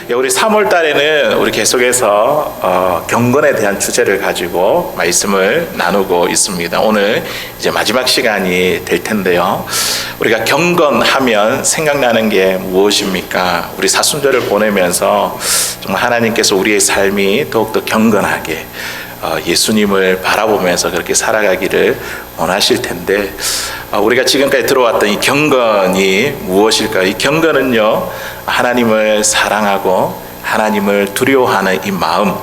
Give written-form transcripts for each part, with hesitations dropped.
우리 3월 달에는 우리 계속해서 경건에 대한 주제를 가지고 말씀을 나누고 있습니다. 오늘 이제 마지막 시간이 될 텐데요. 우리가 경건하면 생각나는 게 무엇입니까? 우리 사순절을 보내면서 정말 하나님께서 우리의 삶이 더욱더 경건하게 예수님을 바라보면서 그렇게 살아가기를 원하실 텐데, 우리가 지금까지 들어왔던 이 경건이 무엇일까요? 이 경건은요, 하나님을 사랑하고 하나님을 두려워하는 이 마음,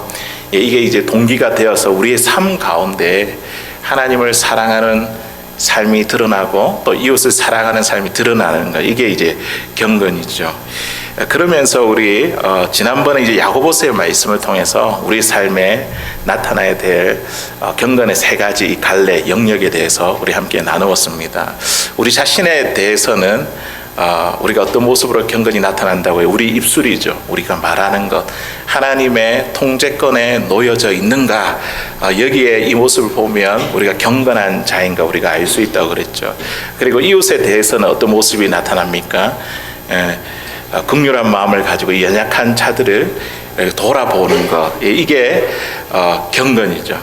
이게 이제 동기가 되어서 우리의 삶 가운데 하나님을 사랑하는 삶이 드러나고 또 이웃을 사랑하는 삶이 드러나는 것, 이게 이제 경건이죠. 그러면서 우리 지난번에 이제 야고보서의 말씀을 통해서 우리 삶에 나타나야 될 경건의 세 가지 이 갈래 영역에 대해서 우리 함께 나누었습니다. 우리 자신에 대해서는 우리가 어떤 모습으로 경건이 나타난다고요? 우리 입술이죠. 우리가 말하는 것, 하나님의 통제권에 놓여져 있는가, 여기에 이 모습을 보면 우리가 경건한 자인가 우리가 알 수 있다고 그랬죠. 그리고 이웃에 대해서는 어떤 모습이 나타납니까? 긍휼한 마음을 가지고 연약한 자들을 돌아보는 것, 이게 경건이죠.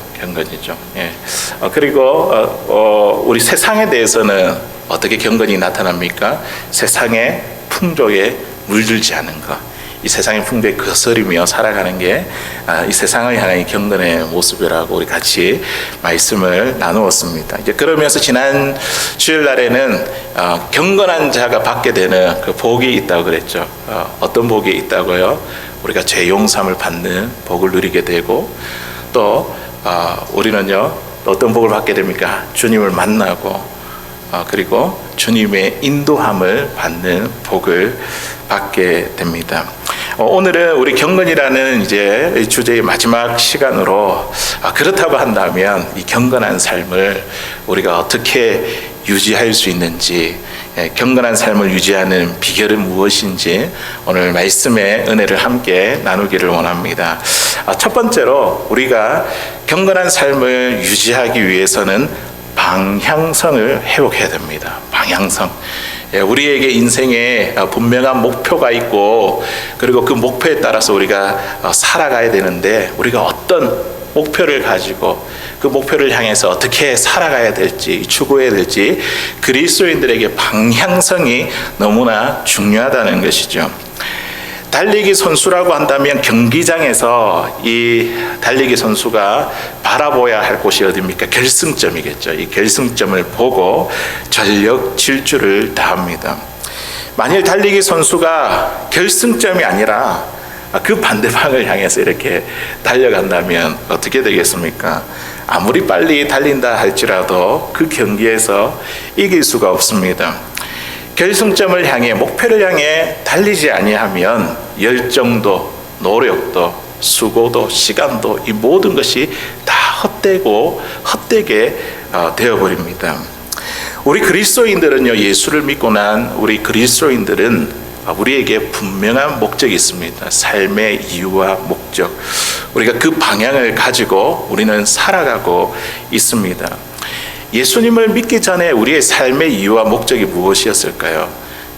그리고 우리 세상에 대해서는 어떻게 경건이 나타납니까? 세상의 풍조에 물들지 않은 것, 이 세상의 풍조에 거스르며 살아가는 게 이 세상을 향한 경건의 모습이라고 우리 같이 말씀을 나누었습니다. 이제 그러면서 지난 주일 날에는 경건한 자가 받게 되는 그 복이 있다고 그랬죠. 어떤 복이 있다고요? 우리가 죄 용서함을 받는 복을 누리게 되고, 또 우리는요, 어떤 복을 받게 됩니까? 주님을 만나고, 그리고 주님의 인도함을 받는 복을 받게 됩니다. 오늘은 우리 경건이라는 이제 주제의 마지막 시간으로, 그렇다고 한다면 이 경건한 삶을 우리가 어떻게 유지할 수 있는지, 경건한 삶을 유지하는 비결은 무엇인지 오늘 말씀의 은혜를 함께 나누기를 원합니다. 첫 번째로 우리가 경건한 삶을 유지하기 위해서는 방향성을 회복해야 됩니다. 방향성. 우리에게 인생에 분명한 목표가 있고, 그리고 그 목표에 따라서 우리가 살아가야 되는데, 우리가 어떤 목표를 가지고 그 목표를 향해서 어떻게 살아가야 될지, 추구해야 될지, 그리스도인들에게 방향성이 너무나 중요하다는 것이죠. 달리기 선수라고 한다면 경기장에서 이 달리기 선수가 바라봐야 할 곳이 어디입니까? 결승점이겠죠. 이 결승점을 보고 전력 질주를 다합니다. 만일 달리기 선수가 결승점이 아니라 그 반대방을 향해서 이렇게 달려간다면 어떻게 되겠습니까? 아무리 빨리 달린다 할지라도 그 경기에서 이길 수가 없습니다. 결승점을 향해, 목표를 향해 달리지 아니하면 열정도, 노력도, 수고도, 시간도, 이 모든 것이 다 헛되게 되어버립니다. 우리 그리스도인들은요, 예수를 믿고 난 우리 그리스도인들은 우리에게 분명한 목적이 있습니다. 삶의 이유와 목적, 우리가 그 방향을 가지고 우리는 살아가고 있습니다. 예수님을 믿기 전에 우리의 삶의 이유와 목적이 무엇이었을까요?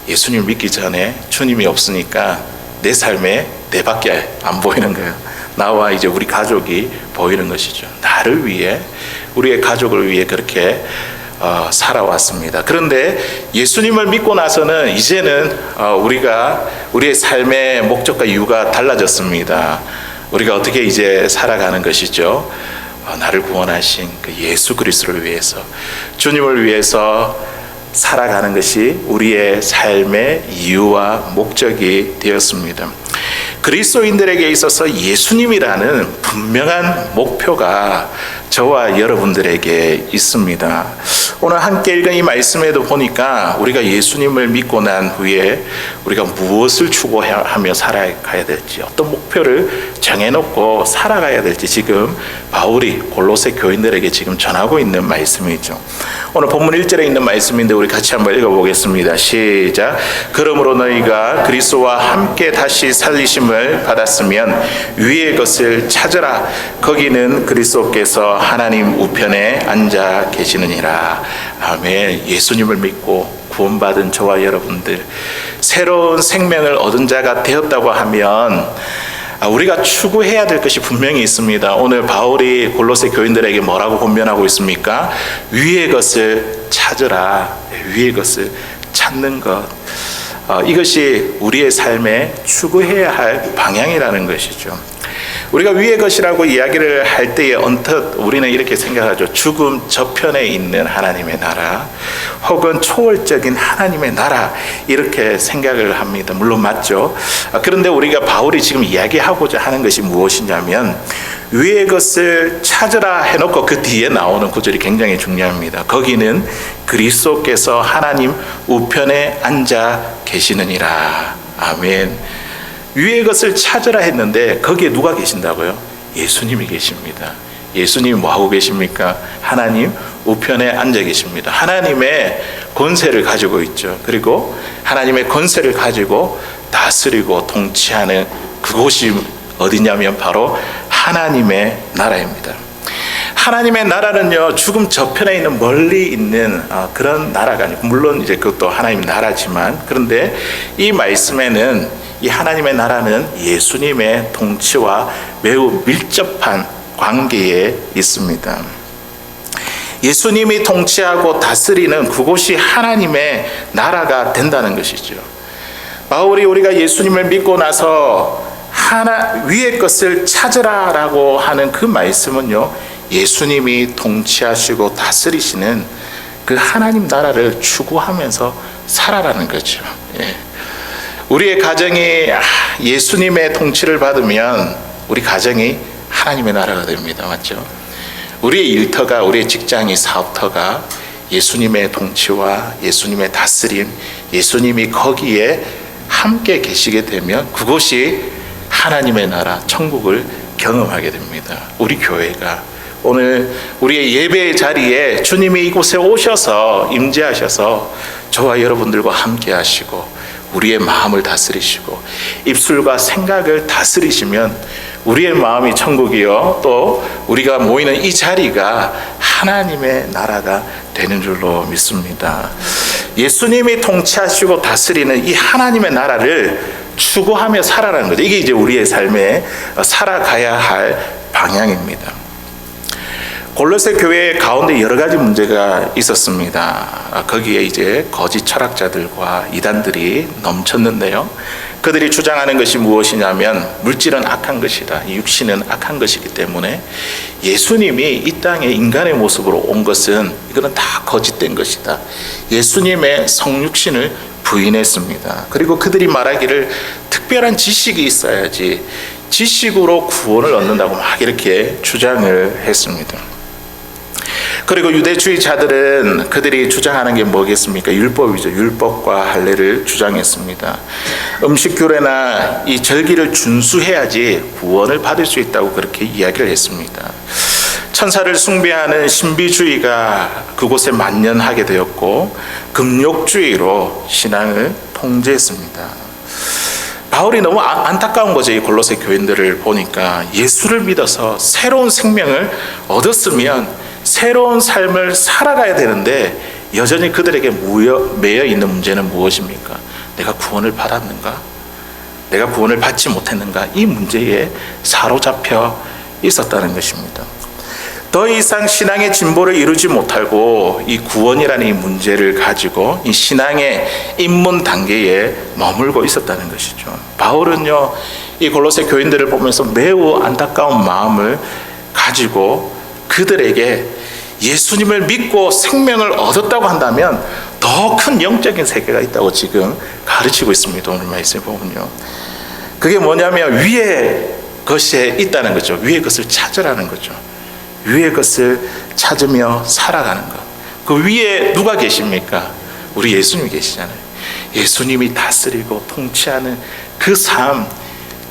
예수님을 믿기 전에 주님이 없으니까 내 삶에 내밖에 안 보이는 거예요. 나와 이제 우리 가족이 보이는 것이죠. 나를 위해, 우리의 가족을 위해 그렇게 살아왔습니다. 그런데 예수님을 믿고 나서는 이제는 우리의 삶의 목적과 이유가 달라졌습니다. 우리가 어떻게 이제 살아가는 것이죠? 나를 구원하신 그 예수 그리스도를 위해서, 주님을 위해서 살아가는 것이 우리의 삶의 이유와 목적이 되었습니다. 그리스도인들에게 있어서 예수님이라는 분명한 목표가 저와 여러분들에게 있습니다. 오늘 함께 읽은 이 말씀에도 보니까 우리가 예수님을 믿고 난 후에 우리가 무엇을 추구하며 살아가야 될지, 어떤 목표를 정해놓고 살아가야 될지 지금 바울이 골로새 교인들에게 지금 전하고 있는 말씀이죠. 오늘 본문 1절에 있는 말씀인데 우리 같이 한번 읽어보겠습니다. 시작. 그러므로 너희가 그리스도와 함께 다시 살리심을 받았으면 위의 것을 찾으라. 거기는 그리스도께서 하나님 우편에 앉아 계시느니라. 아멘. 예수님을 믿고 구원받은 저와 여러분들, 새로운 생명을 얻은 자가 되었다고 하면 우리가 추구해야 될 것이 분명히 있습니다. 오늘 바울이 골로새 교인들에게 뭐라고 권면하고 있습니까? 위의 것을 찾으라. 위의 것을 찾는 것. 이것이 우리의 삶에 추구해야 할 방향이라는 것이죠. 우리가 위의 것이라고 이야기를 할 때에 언뜻 우리는 이렇게 생각하죠. 죽음 저편에 있는 하나님의 나라, 혹은 초월적인 하나님의 나라, 이렇게 생각을 합니다. 물론 맞죠. 그런데 우리가 바울이 지금 이야기하고자 하는 것이 무엇이냐면, 위의 것을 찾으라 해놓고 그 뒤에 나오는 구절이 굉장히 중요합니다. 거기는 그리스도께서 하나님 우편에 앉아 계시느니라. 아멘. 위의 것을 찾으라 했는데 거기에 누가 계신다고요? 예수님이 계십니다. 예수님이 뭐하고 계십니까? 하나님 우편에 앉아 계십니다. 하나님의 권세를 가지고 있죠. 그리고 하나님의 권세를 가지고 다스리고 통치하는 그곳이 어디냐면 바로 하나님의 나라입니다. 하나님의 나라는요, 죽음 저편에 있는 멀리 있는 그런 나라가 아니고, 물론 이제 그것도 하나님의 나라지만, 그런데 이 말씀에는 이 하나님의 나라는 예수님의 통치와 매우 밀접한 관계에 있습니다. 예수님이 통치하고 다스리는 그곳이 하나님의 나라가 된다는 것이죠. 바울이 우리가 예수님을 믿고 나서 위의 것을 찾으라라고 하는 그 말씀은요, 예수님이 통치하시고 다스리시는 그 하나님 나라를 추구하면서 살아라는 거죠. 예. 우리의 가정이 예수님의 통치를 받으면 우리 가정이 하나님의 나라가 됩니다. 맞죠? 우리의 일터가, 우리의 직장이, 사업터가 예수님의 통치와 예수님의 다스림, 예수님이 거기에 함께 계시게 되면 그곳이 하나님의 나라, 천국을 경험하게 됩니다. 우리 교회가 오늘 우리의 예배의 자리에 주님이 이곳에 오셔서 임재하셔서 저와 여러분들과 함께 하시고 우리의 마음을 다스리시고 입술과 생각을 다스리시면 우리의 마음이 천국이요, 또 우리가 모이는 이 자리가 하나님의 나라가 되는 줄로 믿습니다. 예수님이 통치하시고 다스리는 이 하나님의 나라를 추구하며 살아가는 거죠. 이게 이제 우리의 삶에 살아가야 할 방향입니다. 골로새 교회 가운데 여러 가지 문제가 있었습니다. 거기에 이제 거짓 철학자들과 이단들이 넘쳤는데요. 그들이 주장하는 것이 무엇이냐면, 물질은 악한 것이다, 육신은 악한 것이기 때문에 예수님이 이 땅에 인간의 모습으로 온 것은 이거는 다 거짓된 것이다. 예수님의 성육신을 부인했습니다. 그리고 그들이 말하기를 특별한 지식이 있어야지 지식으로 구원을 얻는다고 막 이렇게 주장을 했습니다. 그리고 유대주의자들은 그들이 주장하는 게 뭐겠습니까? 율법이죠. 율법과 할례를 주장했습니다. 음식 규례나 이 절기를 준수해야지 구원을 받을 수 있다고 그렇게 이야기를 했습니다. 천사를 숭배하는 신비주의가 그곳에 만연하게 되었고 금욕주의로 신앙을 통제했습니다. 바울이 너무 안타까운 거죠. 이 골로새 교인들을 보니까 예수를 믿어서 새로운 생명을 얻었으면 새로운 삶을 살아가야 되는데 여전히 그들에게 매여 있는 문제는 무엇입니까? 내가 구원을 받았는가? 내가 구원을 받지 못했는가? 이 문제에 사로잡혀 있었다는 것입니다. 더 이상 신앙의 진보를 이루지 못하고 이 구원이라는 이 문제를 가지고 이 신앙의 입문 단계에 머물고 있었다는 것이죠. 바울은요, 이 골로새 교인들을 보면서 매우 안타까운 마음을 가지고 그들에게 예수님을 믿고 생명을 얻었다고 한다면 더 큰 영적인 세계가 있다고 지금 가르치고 있습니다. 오늘 말씀에 보면요. 그게 뭐냐면 위의 것에 있다는 거죠. 위의 것을 찾으라는 거죠. 위의 것을 찾으며 살아가는 것. 그 위에 누가 계십니까? 우리 예수님이 계시잖아요. 예수님이 다스리고 통치하는 그 삶,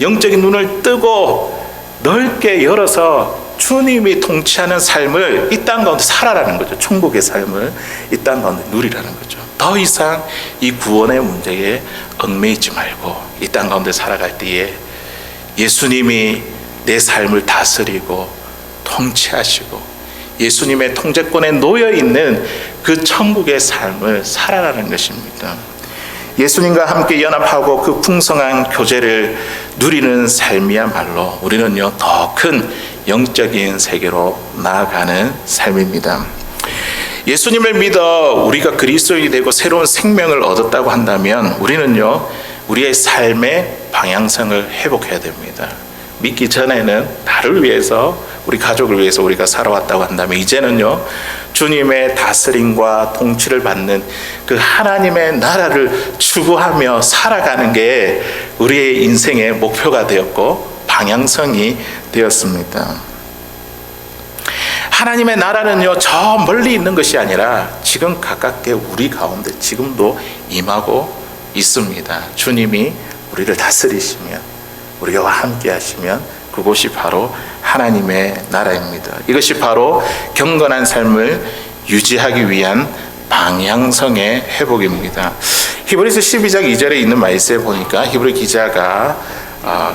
영적인 눈을 뜨고 넓게 열어서 주님이 통치하는 삶을 이 땅 가운데 살아라는 거죠. 천국의 삶을 이 땅 가운데 누리라는 거죠. 더 이상 이 구원의 문제에 얽매이지 말고 이 땅 가운데 살아갈 때에 예수님이 내 삶을 다스리고 통치하시고 예수님의 통제권에 놓여 있는 그 천국의 삶을 살아가는 것입니다. 예수님과 함께 연합하고 그 풍성한 교제를 누리는 삶이야말로 우리는요, 더 큰 영적인 세계로 나아가는 삶입니다. 예수님을 믿어 우리가 그리스도인이 되고 새로운 생명을 얻었다고 한다면 우리는요, 우리의 삶의 방향성을 회복해야 됩니다. 믿기 전에는 나를 위해서, 우리 가족을 위해서 우리가 살아왔다고 한다면 이제는요, 주님의 다스림과 통치를 받는 그 하나님의 나라를 추구하며 살아가는 게 우리의 인생의 목표가 되었고 방향성이 되었습니다. 하나님의 나라는요, 저 멀리 있는 것이 아니라 지금 가깝게 우리 가운데 지금도 임하고 있습니다. 주님이 우리를 다스리시면, 우리와 함께 하시면 그곳이 바로 하나님의 나라입니다. 이것이 바로 경건한 삶을 유지하기 위한 방향성의 회복입니다. 히브리서 12장 2절에 있는 말씀에 보니까 히브리 기자가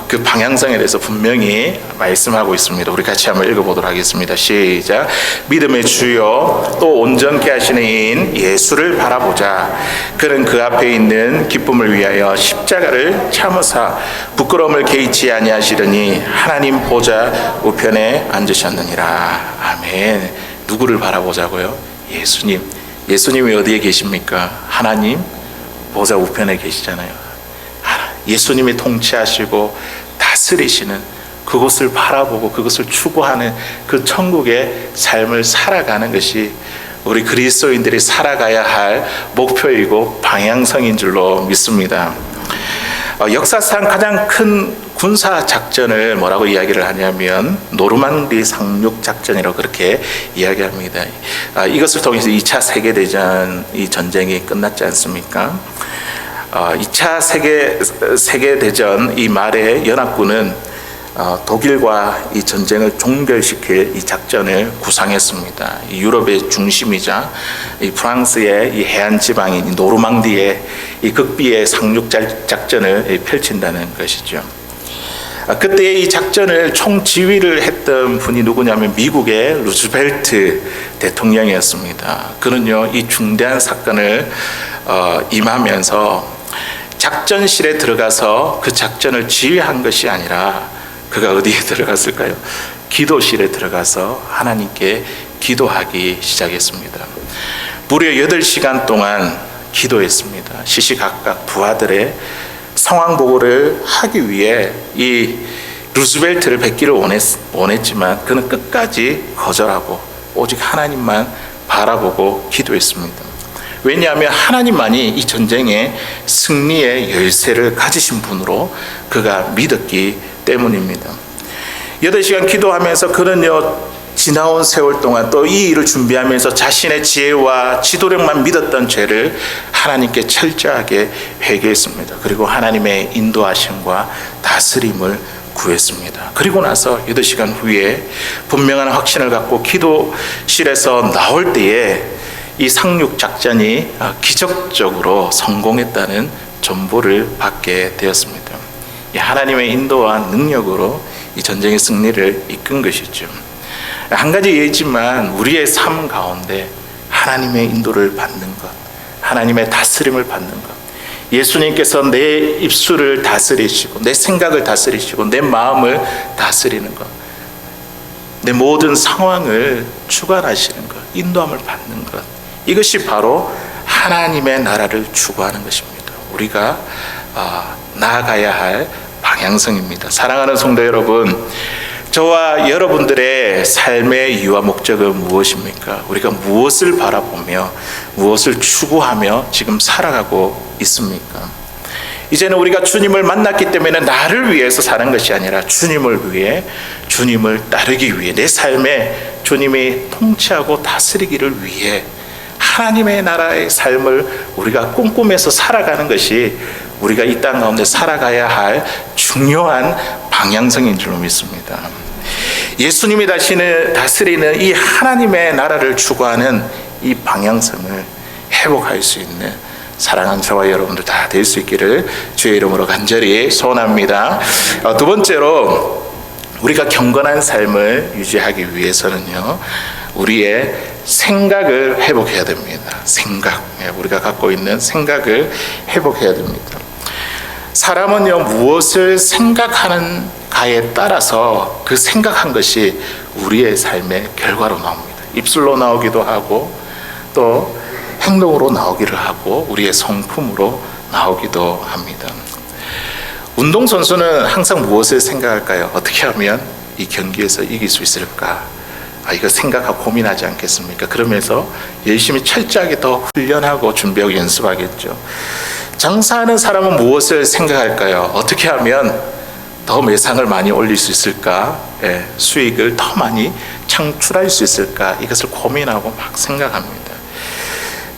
그 방향성에 대해서 분명히 말씀하고 있습니다. 우리 같이 한번 읽어보도록 하겠습니다. 시작. 믿음의 주요 또 온전케 하시는 이인 예수를 바라보자. 그는 그 앞에 있는 기쁨을 위하여 십자가를 참으사 부끄러움을 개의치 아니하시더니 하나님 보좌 우편에 앉으셨느니라. 아멘. 누구를 바라보자고요? 예수님. 예수님이 어디에 계십니까? 하나님 보좌 우편에 계시잖아요. 예수님이 통치하시고 다스리시는 그곳을 바라보고 그것을 추구하는 그 천국의 삶을 살아가는 것이 우리 그리스도인들이 살아가야 할 목표이고 방향성인 줄로 믿습니다. 역사상 가장 큰 군사 작전을 뭐라고 이야기를 하냐면 노르망디 상륙 작전이라고 그렇게 이야기합니다. 이것을 통해서 2차 세계대전 이 전쟁이 끝났지 않습니까? 2차 세계대전 이 말에 연합군은 독일과 이 전쟁을 종결시킬 이 작전을 구상했습니다. 이 유럽의 중심이자 이 프랑스의 이 해안 지방인 이 노르망디의 이 극비의 상륙 작전을 펼친다는 것이죠. 그때 이 작전을 총지휘를 했던 분이 누구냐면 미국의 루즈벨트 대통령이었습니다. 그는요, 이 중대한 사건을 임하면서 작전실에 들어가서 그 작전을 지휘한 것이 아니라 그가 어디에 들어갔을까요? 기도실에 들어가서 하나님께 기도하기 시작했습니다. 무려 8시간 동안 기도했습니다. 시시각각 부하들의 상황 보고를 하기 위해 이 루즈벨트를 뵙기를 원했지만 그는 끝까지 거절하고 오직 하나님만 바라보고 기도했습니다. 왜냐하면 하나님만이 이 전쟁의 승리의 열쇠를 가지신 분으로 그가 믿었기 때문입니다. 8시간 기도하면서 그는요, 지나온 세월 동안 또 이 일을 준비하면서 자신의 지혜와 지도력만 믿었던 죄를 하나님께 철저하게 회개했습니다. 그리고 하나님의 인도하심과 다스림을 구했습니다. 그리고 나서 8시간 후에 분명한 확신을 갖고 기도실에서 나올 때에 이 상륙 작전이 기적적으로 성공했다는 전보를 받게 되었습니다. 하나님의 인도와 능력으로 이 전쟁의 승리를 이끈 것이죠. 한 가지 예지만 우리의 삶 가운데 하나님의 인도를 받는 것, 하나님의 다스림을 받는 것, 예수님께서 내 입술을 다스리시고 내 생각을 다스리시고 내 마음을 다스리는 것, 내 모든 상황을 주관하시는 것, 인도함을 받는 것, 이것이 바로 하나님의 나라를 추구하는 것입니다. 우리가 나아가야 할 방향성입니다. 사랑하는 성도 여러분, 저와 여러분들의 삶의 이유와 목적은 무엇입니까? 우리가 무엇을 바라보며 무엇을 추구하며 지금 살아가고 있습니까? 이제는 우리가 주님을 만났기 때문에 나를 위해서 사는 것이 아니라 주님을 위해, 주님을 따르기 위해, 내 삶에 주님이 통치하고 다스리기를 위해 하나님의 나라의 삶을 우리가 꿈꾸면서 살아가는 것이 우리가 이 땅 가운데 살아가야 할 중요한 방향성인 줄로 믿습니다. 예수님이 다스리는 이 하나님의 나라를 추구하는 이 방향성을 회복할 수 있는 사랑하는 저와 여러분들 다 될 수 있기를 주의 이름으로 간절히 소원합니다. 두 번째로 우리가 경건한 삶을 유지하기 위해서는요, 우리의 생각을 회복해야 됩니다. 생각, 우리가 갖고 있는 생각을 회복해야 됩니다. 사람은요, 무엇을 생각하는가에 따라서 그 생각한 것이 우리의 삶의 결과로 나옵니다. 입술로 나오기도 하고 또 행동으로 나오기를 하고 우리의 성품으로 나오기도 합니다. 운동선수는 항상 무엇을 생각할까요? 어떻게 하면 이 경기에서 이길 수 있을까? 이거 생각하고 고민하지 않겠습니까? 그러면서 열심히 철저하게 더 훈련하고 준비하고 연습하겠죠. 장사하는 사람은 무엇을 생각할까요? 어떻게 하면 더 매상을 많이 올릴 수 있을까? 수익을 더 많이 창출할 수 있을까? 이것을 고민하고 막 생각합니다.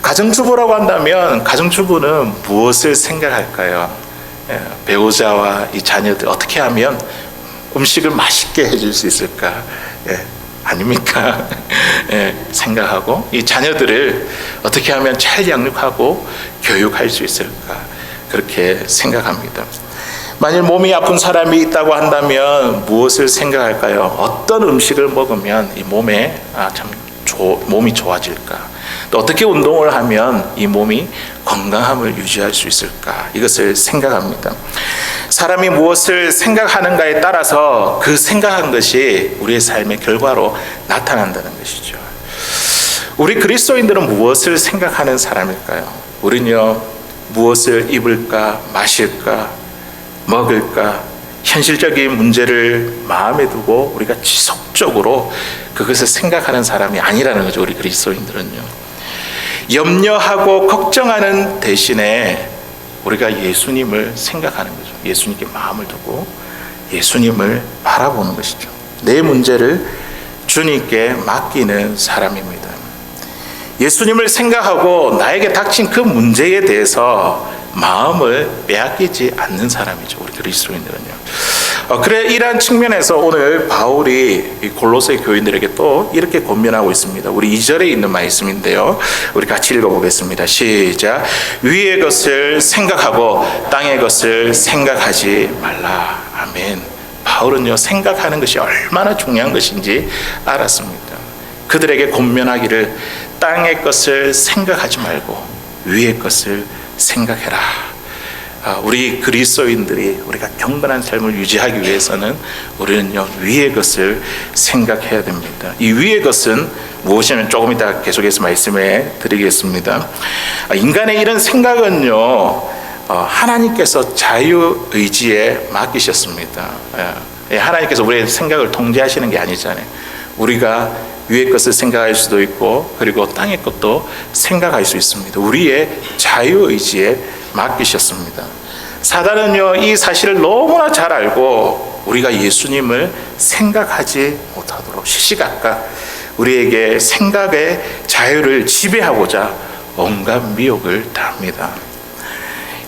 가정주부라고 한다면 가정주부는 무엇을 생각할까요? 배우자와 이 자녀들 어떻게 하면 음식을 맛있게 해줄 수 있을까? 아닙니까? 생각하고 이 자녀들을 어떻게 하면 잘 양육하고 교육할 수 있을까? 그렇게 생각합니다. 만일 몸이 아픈 사람이 있다고 한다면 무엇을 생각할까요? 어떤 음식을 먹으면 이 몸에 몸이 좋아질까? 또 어떻게 운동을 하면 이 몸이 건강함을 유지할 수 있을까? 이것을 생각합니다. 사람이 무엇을 생각하는가에 따라서 그 생각한 것이 우리의 삶의 결과로 나타난다는 것이죠. 우리 그리스도인들은 무엇을 생각하는 사람일까요? 우리는요, 무엇을 입을까, 마실까, 먹을까, 현실적인 문제를 마음에 두고 우리가 지속적으로 그것을 생각하는 사람이 아니라는 거죠. 우리 그리스도인들은요. 염려하고 걱정하는 대신에 우리가 예수님을 생각하는 거죠. 예수님께 마음을 두고 예수님을 바라보는 것이죠. 내 문제를 주님께 맡기는 사람입니다. 예수님을 생각하고 나에게 닥친 그 문제에 대해서 마음을 빼앗기지 않는 사람이죠. 우리 그리스도인들은요. 그래 이러한 측면에서 오늘 바울이 골로새 교인들에게 또 이렇게 권면하고 있습니다. 우리 2절에 있는 말씀인데요. 우리 같이 읽어보겠습니다. 시작. 위의 것을 생각하고 땅의 것을 생각하지 말라. 아멘. 바울은요, 생각하는 것이 얼마나 중요한 것인지 알았습니다. 그들에게 권면하기를 땅의 것을 생각하지 말고 위의 것을 생각해라. 우리 그리스도인들이 우리가 경건한 삶을 유지하기 위해서는 우리는요, 위의 것을 생각해야 됩니다. 이 위의 것은 무엇이냐면 조금 이따 계속해서 말씀해 드리겠습니다. 인간의 이런 생각은요, 하나님께서 자유의지에 맡기셨습니다. 하나님께서 우리의 생각을 통제하시는 게 아니잖아요. 우리가 위의 것을 생각할 수도 있고 그리고 땅의 것도 생각할 수 있습니다. 우리의 자유의지에 맡기셨습니다. 사단은요, 이 사실을 너무나 잘 알고 우리가 예수님을 생각하지 못하도록 시시각각 우리에게 생각의 자유를 지배하고자 온갖 미혹을 당합니다.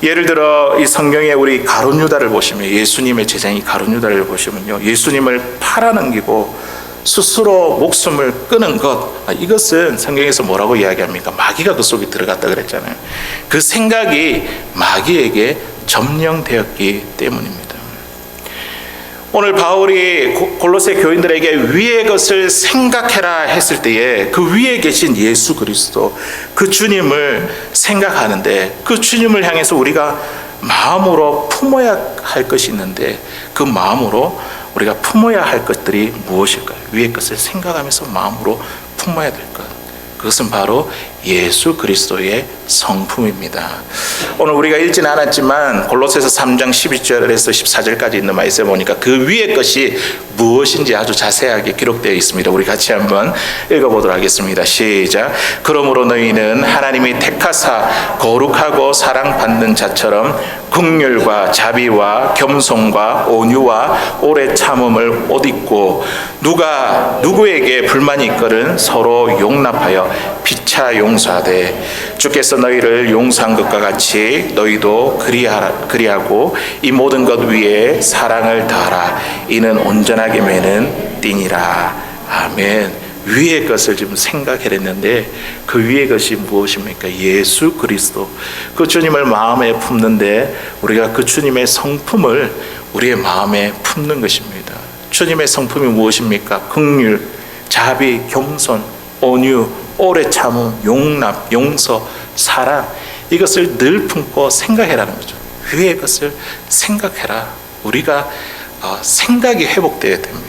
예를 들어 이 성경에 우리 가룟 유다를 보시면, 예수님의 제자인 가룟 유다를 보시면요, 예수님을 팔아넘기고 스스로 목숨을 끊은 것, 이것은 성경에서 뭐라고 이야기합니까? 마귀가 그 속에 들어갔다 그랬잖아요. 그 생각이 마귀에게 점령되었기 때문입니다. 오늘 바울이 골로새 교인들에게 위의 것을 생각해라 했을 때에 그 위에 계신 예수 그리스도, 그 주님을 생각하는데, 그 주님을 향해서 우리가 마음으로 품어야 할 것이 있는데, 그 마음으로 우리가 품어야 할 것들이 무엇일까요? 위의 것을 생각하면서 마음으로 품어야 될 것, 그것은 바로 예수 그리스도의 성품입니다. 오늘 우리가 읽지는 않았지만 골로새서 3장 12절에서 14절까지 있는 말씀에 보니까 그 위의 것이 무엇인지 아주 자세하게 기록되어 있습니다. 우리 같이 한번 읽어보도록 하겠습니다. 시작. 그러므로 너희는 하나님이 택하사 거룩하고 사랑받는 자처럼 긍휼과 자비와 겸손과 온유와 오래 참음을 옷 입고, 누가 누구에게 불만이 있거든 서로 용납하여 피차 용서하되, 주께서 너희를 용서한 것과 같이 너희도 그리하고 이 모든 것 위에 사랑을 다하라. 이는 온전하게 매는 띠니라. 아멘. 위의 것을 지금 생각했는데 그 위의 것이 무엇입니까? 예수 그리스도, 그 주님을 마음에 품는데 우리가 그 주님의 성품을 우리의 마음에 품는 것입니다. 주님의 성품이 무엇입니까? 긍휼, 자비, 겸손, 온유, 오래 참음, 용납, 용서, 사랑, 이것을 늘 품고 생각해라는 거죠. 위의 것을 생각해라. 우리가 생각이 회복되어야 됩니다.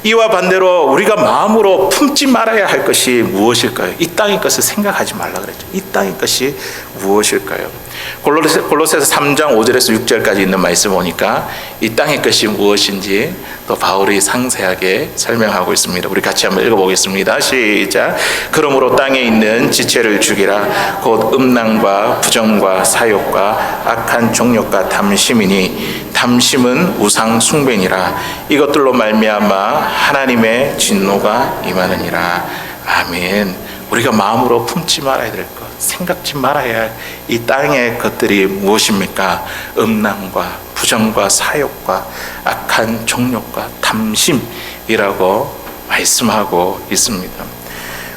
이와 반대로 우리가 마음으로 품지 말아야 할 것이 무엇일까요? 이 땅의 것을 생각하지 말라 그랬죠. 이 땅의 것이 무엇일까요? 골로새서 3장 5절에서 6절까지 있는 말씀 보니까 이 땅의 것이 무엇인지 또 바울이 상세하게 설명하고 있습니다. 우리 같이 한번 읽어보겠습니다. 시작. 그러므로 땅에 있는 지체를 죽이라. 곧 음란과 부정과 사욕과 악한 정욕과 탐심이니 탐심은 우상 숭배니라. 이것들로 말미암아 하나님의 진노가 임하느니라. 아멘. 우리가 마음으로 품지 말아야 될 것, 생각지 말아야 할 이 땅의 것들이 무엇입니까? 음란과 부정과 사욕과 악한 정욕과 탐심이라고 말씀하고 있습니다.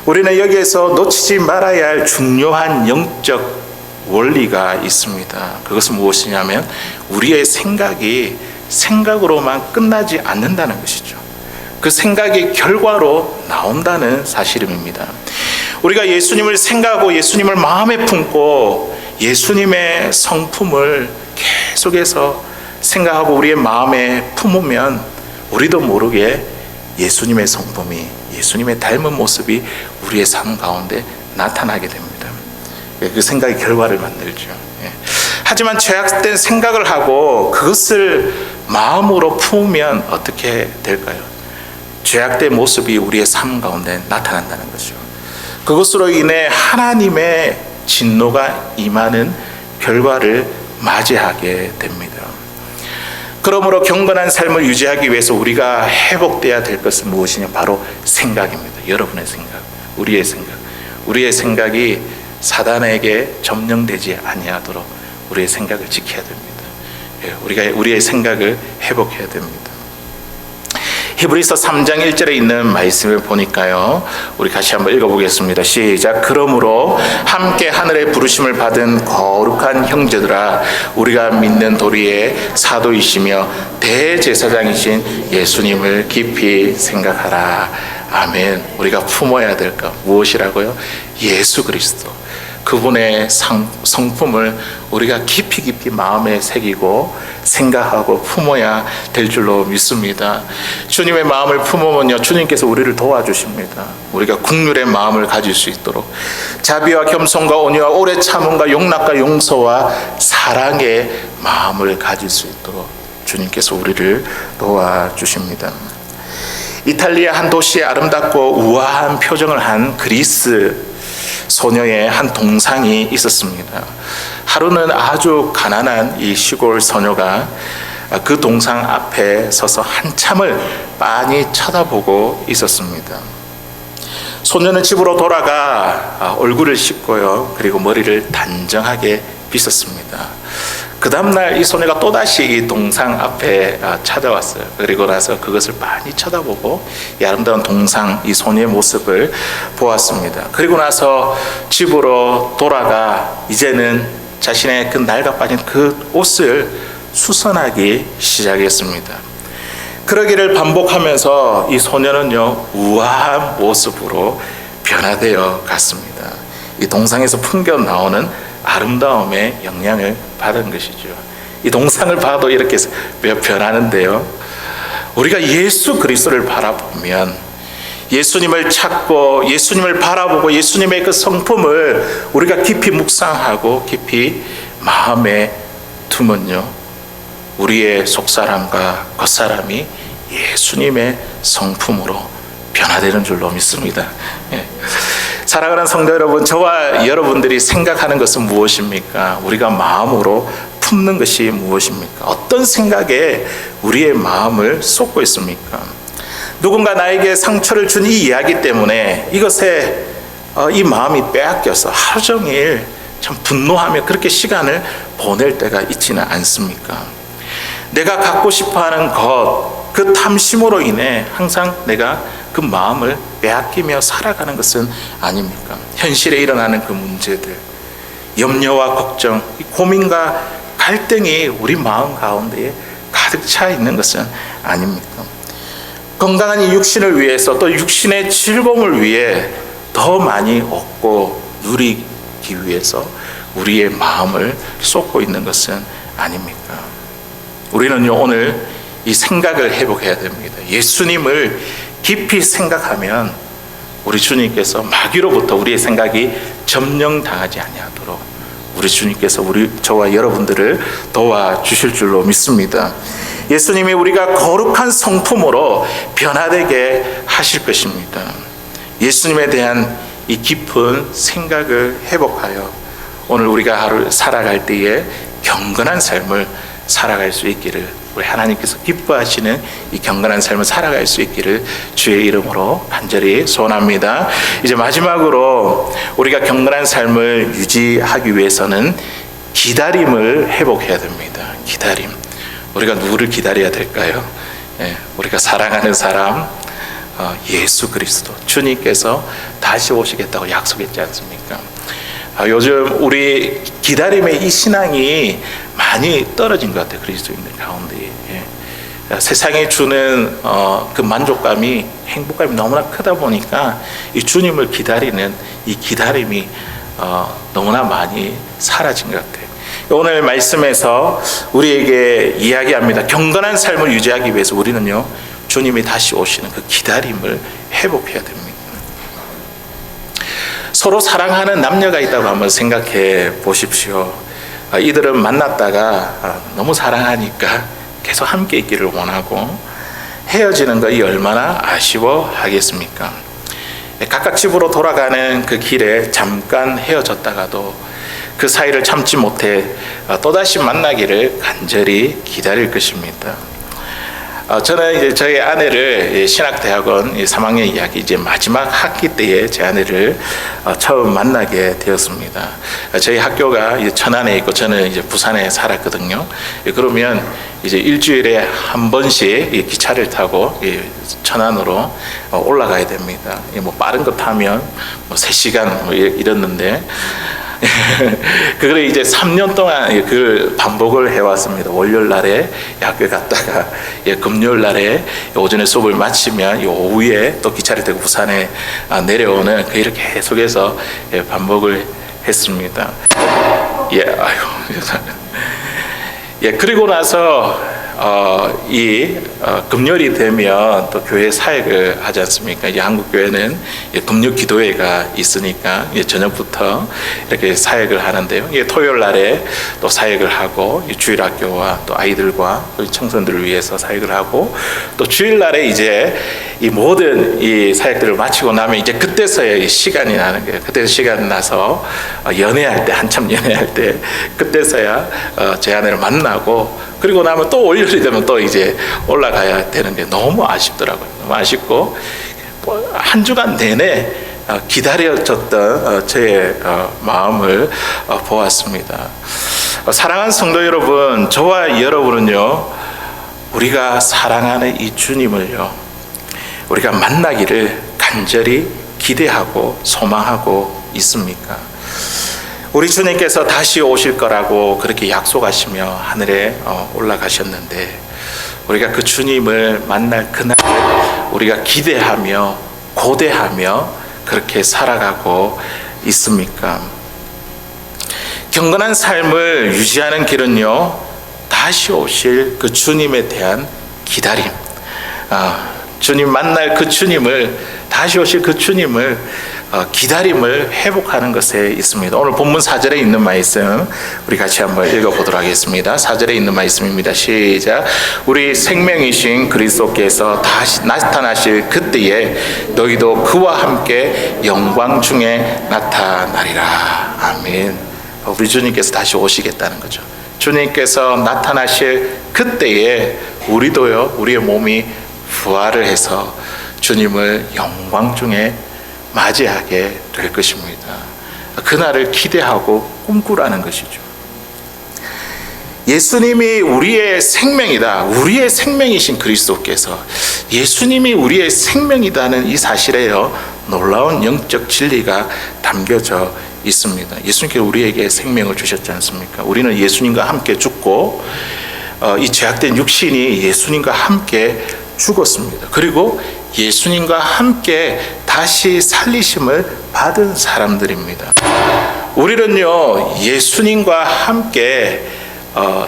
우리는 여기에서 놓치지 말아야 할 중요한 영적 원리가 있습니다. 그것은 무엇이냐면 우리의 생각이 생각으로만 끝나지 않는다는 것이죠. 그 생각이 결과로 나온다는 사실입니다. 우리가 예수님을 생각하고 예수님을 마음에 품고 예수님의 성품을 계속해서 생각하고 우리의 마음에 품으면 우리도 모르게 예수님의 성품이, 예수님의 닮은 모습이 우리의 삶 가운데 나타나게 됩니다. 그 생각이 결과를 만들죠. 하지만 죄악된 생각을 하고 그것을 마음으로 품으면 어떻게 될까요? 죄악된 모습이 우리의 삶 가운데 나타난다는 거죠. 그것으로 인해 하나님의 진노가 임하는 결과를 맞이하게 됩니다. 그러므로 경건한 삶을 유지하기 위해서 우리가 회복돼야 될 것은 무엇이냐? 바로 생각입니다. 여러분의 생각, 우리의 생각. 우리의 생각이 사단에게 점령되지 아니하도록 우리의 생각을 지켜야 됩니다. 우리가 우리의 생각을 회복해야 됩니다. 히브리서 3장 1절에 있는 말씀을 보니까요, 우리 같이 한번 읽어보겠습니다. 시작. 그러므로 함께 하늘의 부르심을 받은 거룩한 형제들아, 우리가 믿는 도리의 사도이시며 대제사장이신 예수님을 깊이 생각하라. 아멘. 우리가 품어야 될 것 무엇이라고요? 예수 그리스도. 그분의 성품을 우리가 깊이 마음에 새기고 생각하고 품어야 될 줄로 믿습니다. 주님의 마음을 품으면요, 주님께서 우리를 도와주십니다. 우리가 국률의 마음을 가질 수 있도록 자비와 겸손과 온유와 오래 참음과 용납과 용서와 사랑의 마음을 가질 수 있도록 주님께서 우리를 도와주십니다. 이탈리아 한 도시에 아름답고 우아한 표정을 한 그리스 소녀의 한 동상이 있었습니다. 하루는 아주 가난한 이 시골 소녀가 그 동상 앞에 서서 한참을 빤히 쳐다보고 있었습니다. 소녀는 집으로 돌아가 얼굴을 씻고요, 그리고 머리를 단정하게 빗었습니다. 그 다음날 이 소녀가 또다시 이 동상 앞에 찾아왔어요. 그리고 나서 그것을 많이 쳐다보고 이 아름다운 동상, 이 소녀의 모습을 보았습니다. 그리고 나서 집으로 돌아가 이제는 자신의 그 낡아 빠진 그 옷을 수선하기 시작했습니다. 그러기를 반복하면서 이 소녀는요, 우아한 모습으로 변화되어 갔습니다. 이 동상에서 풍겨 나오는 아름다움의 영향을 받은 것이죠. 이 동상을 봐도 이렇게 변하는데요, 우리가 예수 그리스도를 바라보면, 예수님을 찾고 예수님을 바라보고 예수님의 그 성품을 우리가 깊이 묵상하고 깊이 마음에 두면요, 우리의 속사람과 겉사람이 예수님의 성품으로 변화되는 줄로 믿습니다. 사랑하는 성도 여러분, 저와 여러분들이 생각하는 것은 무엇입니까? 우리가 마음으로 품는 것이 무엇입니까? 어떤 생각에 우리의 마음을 쏟고 있습니까? 누군가 나에게 상처를 준 이 이야기 때문에 이것에 이 마음이 빼앗겨서 하루 종일 참 분노하며 그렇게 시간을 보낼 때가 있지는 않습니까? 내가 갖고 싶어하는 것, 그 탐심으로 인해 항상 내가 그 마음을 빼앗기며 살아가는 것은 아닙니까? 현실에 일어나는 그 문제들, 염려와 걱정, 고민과 갈등이 우리 마음 가운데에 가득 차 있는 것은 아닙니까? 건강한 이 육신을 위해서 또 육신의 즐거움을 위해 더 많이 얻고 누리기 위해서 우리의 마음을 쏟고 있는 것은 아닙니까? 우리는요, 오늘 이 생각을 회복해야 됩니다. 예수님을 깊이 생각하면 우리 주님께서 마귀로부터 우리의 생각이 점령당하지 아니하도록 우리 주님께서 저와 여러분들을 도와주실 줄로 믿습니다. 예수님이 우리가 거룩한 성품으로 변화되게 하실 것입니다. 예수님에 대한 이 깊은 생각을 회복하여 오늘 우리가 하루 살아갈 때에 경건한 삶을 살아갈 수 있기를, 우리 하나님께서 기뻐하시는 이 경건한 삶을 살아갈 수 있기를 주의 이름으로 간절히 소원합니다. 이제 마지막으로 우리가 경건한 삶을 유지하기 위해서는 기다림을 회복해야 됩니다. 기다림. 우리가 누구를 기다려야 될까요? 우리가 사랑하는 사람, 예수 그리스도 주님께서 다시 오시겠다고 약속했지 않습니까? 요즘 우리 기다림의 이 신앙이 많이 떨어진 것 같아요. 그리스도인들 가운데. 세상에 주는 그 만족감이, 행복감이 너무나 크다 보니까 이 주님을 기다리는 이 기다림이 너무나 많이 사라진 것 같아요. 오늘 말씀에서 우리에게 이야기합니다. 경건한 삶을 유지하기 위해서 우리는요, 주님이 다시 오시는 그 기다림을 회복해야 됩니다. 서로 사랑하는 남녀가 있다고 한번 생각해 보십시오. 이들은 만났다가 너무 사랑하니까 계속 함께 있기를 원하고 헤어지는 것이 얼마나 아쉬워하겠습니까? 각각 집으로 돌아가는 그 길에 잠깐 헤어졌다가도 그 사이를 참지 못해 또다시 만나기를 간절히 기다릴 것입니다. 저는 이제 저희 아내를 신학대학원 3학년 2학기 이제 마지막 학기 때에 제 아내를 처음 만나게 되었습니다. 저희 학교가 이제 천안에 있고 저는 이제 부산에 살았거든요. 그러면 이제 일주일에 한 번씩 기차를 타고 천안으로 올라가야 됩니다. 뭐 빠른 거 타면 뭐 3시간 뭐 이랬는데 그걸 이제 3년 동안 그 반복을 해왔습니다. 월요일 날에 학교에 갔다가 금요일 날에 오전에 수업을 마치면 오후에 또 기차를 타고 부산에 내려오는 이렇게 계속해서 반복을 했습니다. 그리고 나서 금요일이 되면 또 교회 사역을 하지 않습니까? 이제 한국 교회는 금요 기도회가 있으니까 저녁부터 이렇게 사역을 하는데요. 토요일 날에 또 사역을 하고 주일 학교와 또 아이들과 청소년들을 위해서 사역을 하고 또 주일 날에 이제 이 모든 이 사역들을 마치고 나면 이제 그때서야 시간이 나는 거예요. 그때 시간 나서 연애할 때, 한참 연애할 때 그때서야 제 아내를 만나고 그리고 나면 또 월요일이 되면 또 이제 올라가야 되는 게 너무 아쉽더라고요. 너무 아쉽고 한 주간 내내 기다려졌던 저의 마음을 보았습니다. 사랑하는 성도 여러분, 저와 여러분은요, 우리가 사랑하는 이 주님을요, 우리가 만나기를 간절히 기대하고 소망하고 있습니까? 우리 주님께서 다시 오실 거라고 그렇게 약속하시며 하늘에 올라가셨는데 우리가 그 주님을 만날 그날을 우리가 기대하며 고대하며 그렇게 살아가고 있습니까? 경건한 삶을 유지하는 길은요, 다시 오실 그 주님에 대한 기다림, 주님 만날 그 주님을, 다시 오실 그 주님을 기다림을 회복하는 것에 있습니다. 오늘 본문 4절에 있는 말씀 우리 같이 한번 읽어보도록 하겠습니다. 4절에 있는 말씀입니다. 시작. 우리 생명이신 그리스도께서 다시 나타나실 그때에 너희도 그와 함께 영광 중에 나타나리라. 아멘. 우리 주님께서 다시 오시겠다는 거죠. 주님께서 나타나실 그때에 우리도요, 우리의 몸이 부활을 해서 주님을 영광 중에 맞이하게 될 것입니다. 그날을 기대하고 꿈꾸라는 것이죠. 예수님이 우리의 생명이다. 우리의 생명이신 그리스도께서 예수님이 우리의 생명이다는 이 사실에요, 놀라운 영적 진리가 담겨져 있습니다. 예수님께서 우리에게 생명을 주셨지 않습니까? 우리는 예수님과 함께 죽고 이 죄악된 육신이 예수님과 함께 죽었습니다. 그리고 예수님과 함께 다시 살리심을 받은 사람들입니다. 우리는요, 예수님과 함께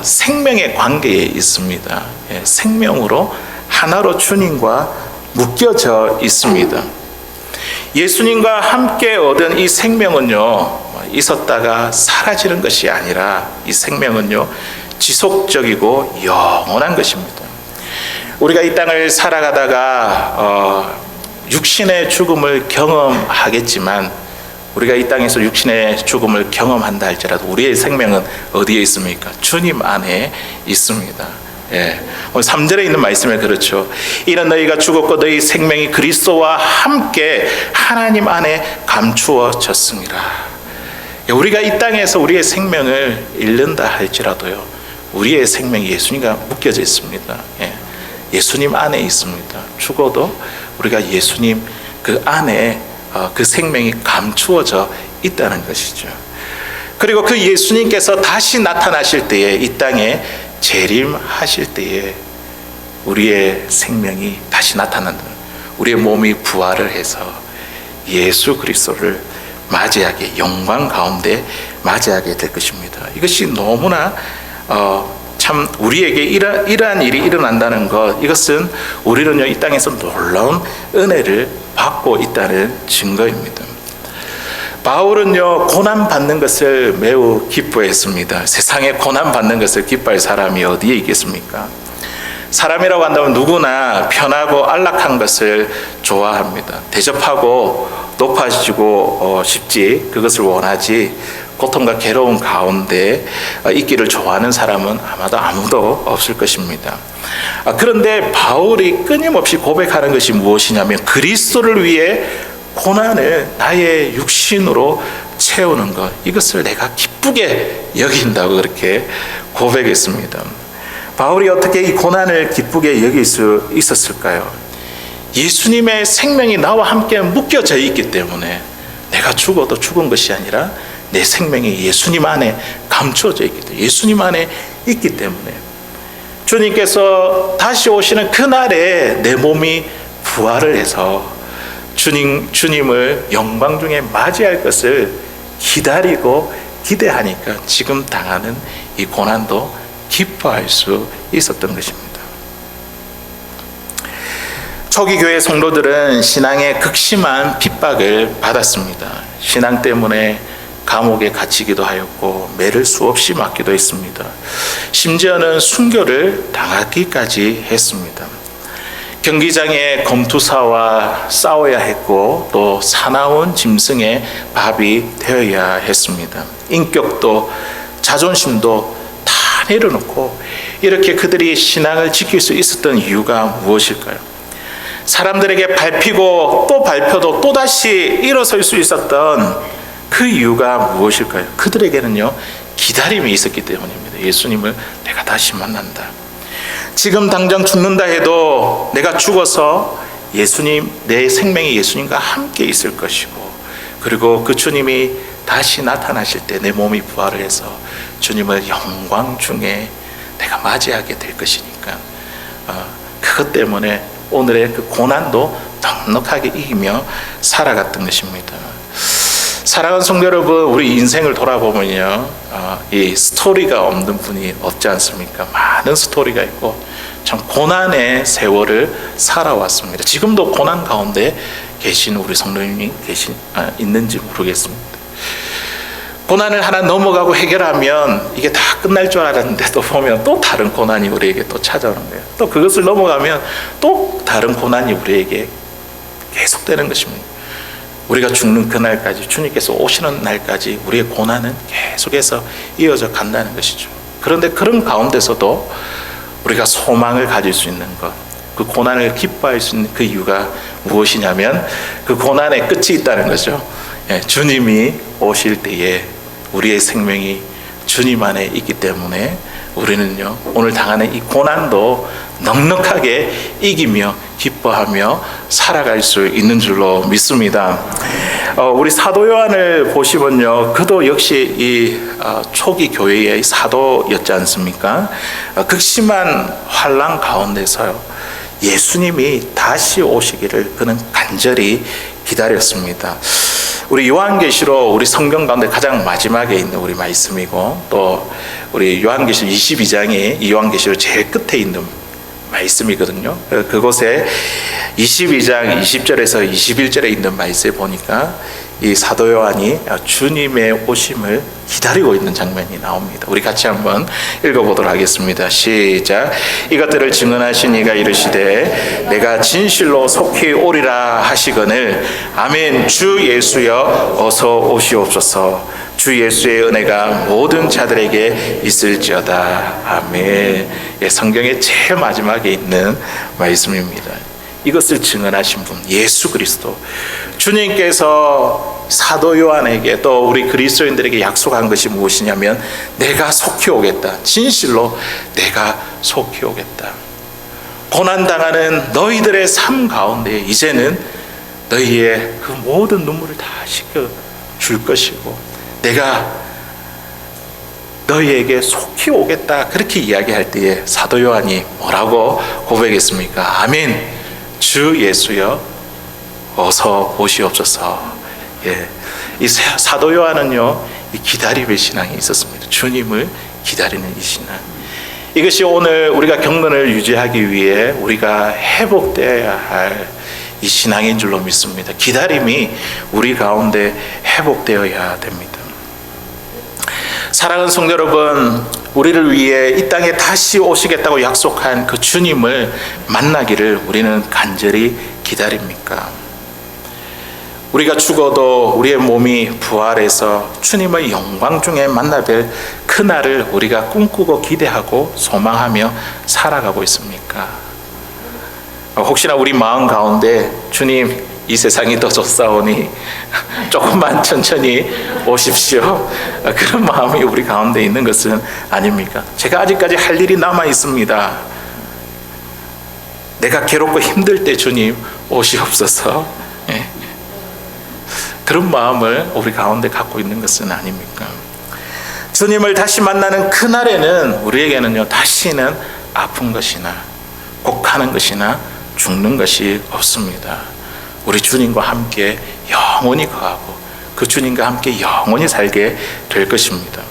생명의 관계에 있습니다. 생명으로 하나로 주님과 묶여져 있습니다. 예수님과 함께 얻은 이 생명은요, 있었다가 사라지는 것이 아니라 이 생명은요, 지속적이고 영원한 것입니다. 우리가 이 땅을 살아가다가 육신의 죽음을 경험하겠지만, 우리가 이 땅에서 육신의 죽음을 경험한다 할지라도 우리의 생명은 어디에 있습니까? 주님 안에 있습니다. 오늘 3절에 있는 말씀에 그렇죠. 이는 너희가 죽었고 너희 생명이 그리스도와 함께 하나님 안에 감추어졌습니다. 우리가 이 땅에서 우리의 생명을 잃는다 할지라도요, 우리의 생명이 예수님과 묶여져 있습니다. 예수님 안에 있습니다. 죽어도 우리가 예수님 그 안에 그 생명이 감추어져 있다는 것이죠. 그리고 그 예수님께서 다시 나타나실 때에, 이 땅에 재림하실 때에 우리의 생명이 다시 나타난다. 우리의 몸이 부활을 해서 예수 그리스도를 맞이하게, 영광 가운데 맞이하게 될 것입니다. 이것이 너무나 참 우리에게 이러한 일이 일어난다는 것, 이것은 우리는요, 이 땅에서 놀라운 은혜를 받고 있다는 증거입니다. 바울은요, 고난받는 것을 매우 기뻐했습니다. 세상에 고난받는 것을 기뻐할 사람이 어디에 있겠습니까? 사람이라고 한다면 누구나 편하고 안락한 것을 좋아합니다. 대접하고 높아지고 싶지, 그것을 원하지, 고통과 괴로운 가운데 있기를 좋아하는 사람은 아마도 아무도 없을 것입니다. 그런데 바울이 끊임없이 고백하는 것이 무엇이냐면, 그리스도를 위해 고난을 나의 육신으로 채우는 것, 이것을 내가 기쁘게 여긴다고 그렇게 고백했습니다. 바울이 어떻게 이 고난을 기쁘게 여길 수 있었을까요? 예수님의 생명이 나와 함께 묶여져 있기 때문에, 내가 죽어도 죽은 것이 아니라 내 생명이 예수님 안에 감추어져 있기 때문에, 예수님 안에 있기 때문에, 주님께서 다시 오시는 그날에 내 몸이 부활을 해서 주님을 영광 중에 맞이할 것을 기다리고 기대하니까 지금 당하는 이 고난도 기뻐할 수 있었던 것입니다. 초기 교회 성도들은 신앙의 극심한 핍박을 받았습니다. 신앙 때문에 감옥에 갇히기도 하였고 매를 수없이 맞기도 했습니다. 심지어는 순교를 당하기까지 했습니다. 경기장의 검투사와 싸워야 했고, 또 사나운 짐승의 밥이 되어야 했습니다. 인격도 자존심도 다 내려놓고 이렇게 그들이 신앙을 지킬 수 있었던 이유가 무엇일까요? 사람들에게 밟히고 또 밟혀도 또다시 일어설 수 있었던 그 이유가 무엇일까요? 그들에게는요, 기다림이 있었기 때문입니다. 예수님을 내가 다시 만난다. 지금 당장 죽는다 해도 내가 죽어서 예수님, 내 생명이 예수님과 함께 있을 것이고, 그리고 그 주님이 다시 나타나실 때 내 몸이 부활을 해서 주님을 영광 중에 내가 맞이하게 될 것이니까, 그것 때문에 오늘의 그 고난도 넉넉하게 이기며 살아갔던 것입니다. 사랑하는 성도 여러분, 우리 인생을 돌아보면요, 이 스토리가 없는 분이 없지 않습니까? 많은 스토리가 있고 참 고난의 세월을 살아왔습니다. 지금도 고난 가운데 계신 우리 성도님이 있는지 모르겠습니다. 고난을 하나 넘어가고 해결하면 이게 다 끝날 줄 알았는데, 또 보면 또 다른 고난이 우리에게 또 찾아오는 거예요. 또 그것을 넘어가면 또 다른 고난이 우리에게 계속되는 것입니다. 우리가 죽는 그날까지, 주님께서 오시는 날까지 우리의 고난은 계속해서 이어져 간다는 것이죠. 그런데 그런 가운데서도 우리가 소망을 가질 수 있는 것, 그 고난을 기뻐할 수 있는 그 이유가 무엇이냐면, 그 고난의 끝이 있다는 거죠. 주님이 오실 때에 우리의 생명이 주님 안에 있기 때문에 우리는요, 오늘 당하는 이 고난도 넉넉하게 이기며 기뻐하며 살아갈 수 있는 줄로 믿습니다. 우리 사도 요한을 보시면요, 그도 역시 이 초기 교회의 사도였지 않습니까? 극심한 환난 가운데서요, 예수님이 다시 오시기를 그는 간절히 기다렸습니다. 우리 요한계시로 우리 성경 가운데 가장 마지막에 있는 우리 말씀이고, 또 우리 요한계시록 22장이 이 요한계시록 제일 끝에 있는 말씀이거든요. 그곳에 22장 20절에서 21절에 있는 말씀에 보니까 이 사도 요한이 주님의 오심을 기다리고 있는 장면이 나옵니다. 우리 같이 한번 읽어보도록 하겠습니다. 시작. 이것들을 증언하신 이가 이르시되 내가 진실로 속히 오리라 하시거늘 아멘. 주 예수여 어서 오시옵소서. 주 예수의 은혜가 모든 자들에게 있을지어다. 아멘. 예, 성경의 제일 마지막에 있는 말씀입니다. 이것을 증언하신 분 예수 그리스도, 주님께서 사도 요한에게 또 우리 그리스도인들에게 약속한 것이 무엇이냐면 내가 속히 오겠다. 진실로 내가 속히 오겠다. 고난당하는 너희들의 삶 가운데 이제는 너희의 그 모든 눈물을 다 씻겨줄 것이고 내가 너희에게 속히 오겠다. 그렇게 이야기할 때에 사도 요한이 뭐라고 고백했습니까? 아멘. 주 예수여 어서 오시옵소서. 예, 이 사도 요한은요, 이 기다림의 신앙이 있었습니다. 주님을 기다리는 이 신앙. 이것이 오늘 우리가 경건을 유지하기 위해 우리가 회복되어야 할 이 신앙인 줄로 믿습니다. 기다림이 우리 가운데 회복되어야 됩니다. 사랑하는 성도 여러분, 우리를 위해 이 땅에 다시 오시겠다고 약속한 그 주님을 만나기를 우리는 간절히 기다립니까? 우리가 죽어도 우리의 몸이 부활해서 주님을 영광 중에 만나뵐 그날을 우리가 꿈꾸고 기대하고 소망하며 살아가고 있습니까? 혹시나 우리 마음 가운데 주님 이 세상이 더 좋사오니 조금만 천천히 오십시오, 그런 마음이 우리 가운데 있는 것은 아닙니까? 제가 아직까지 할 일이 남아 있습니다. 내가 괴롭고 힘들 때 주님 오시옵소서. 예. 그런 마음을 우리 가운데 갖고 있는 것은 아닙니까? 주님을 다시 만나는 그날에는 우리에게는요, 다시는 아픈 것이나 곡하는 것이나 죽는 것이 없습니다. 우리 주님과 함께 영원히 거하고 그 주님과 함께 영원히 살게 될 것입니다.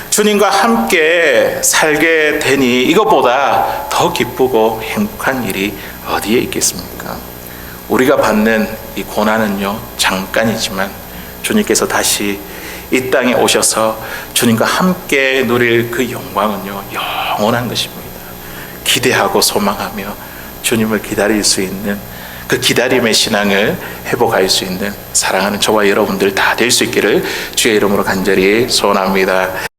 주님과 함께 살게 되니 이것보다 더 기쁘고 행복한 일이 어디에 있겠습니까? 우리가 받는 이 고난은요, 잠깐이지만 주님께서 다시 이 땅에 오셔서 주님과 함께 누릴 그 영광은요, 영원한 것입니다. 기대하고 소망하며 주님을 기다릴 수 있는 그 기다림의 신앙을 회복할 수 있는 사랑하는 저와 여러분들 다 될 수 있기를 주의 이름으로 간절히 소원합니다.